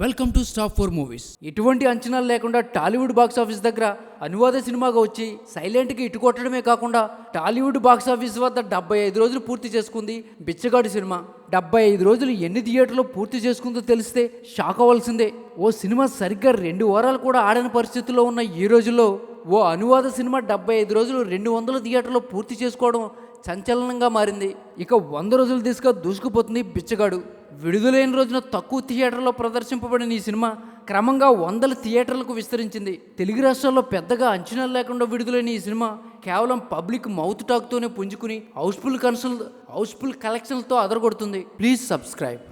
Welcome to stop for movies. ఎటువంటి అంచనాలు లేకుండా టాలీవుడ్ బాక్స్ ఆఫీస్ దగ్గర అనువాద సినిమాగా వచ్చి సైలెంట్గా ఇటు కొట్టడమే కాకుండా టాలీవుడ్ బాక్స్ ఆఫీస్ వద్ద 75 రోజులు పూర్తి చేసుకుంది బిచ్చగాడు సినిమా. 75 రోజులు ఎన్ని థియేటర్లో పూర్తి చేసుకుందో తెలిస్తే షాక్ అవ్వాల్సిందే. ఓ సినిమా సరిగ్గా 2 వారాలు కూడా ఆడని పరిస్థితుల్లో ఉన్న ఈ రోజుల్లో ఓ అనువాద సినిమా 75 రోజులు 200 థియేటర్లో పూర్తి చేసుకోవడం సంచలనంగా మారింది. ఇక 100 రోజులు దిశగా దూసుకుపోతుంది బిచ్చగాడు. విడుదలైన రోజున తక్కువ థియేటర్లో ప్రదర్శింపబడిన ఈ సినిమా క్రమంగా 100 థియేటర్లకు విస్తరించింది. తెలుగు రాష్ట్రాల్లో పెద్దగా అంచనాలు లేకుండా విడుదలైన ఈ సినిమా కేవలం పబ్లిక్ మౌత్ టాక్తోనే పుంజుకుని హౌస్ఫుల్ కలెక్షన్లతో అదరగొడుతుంది. Please subscribe.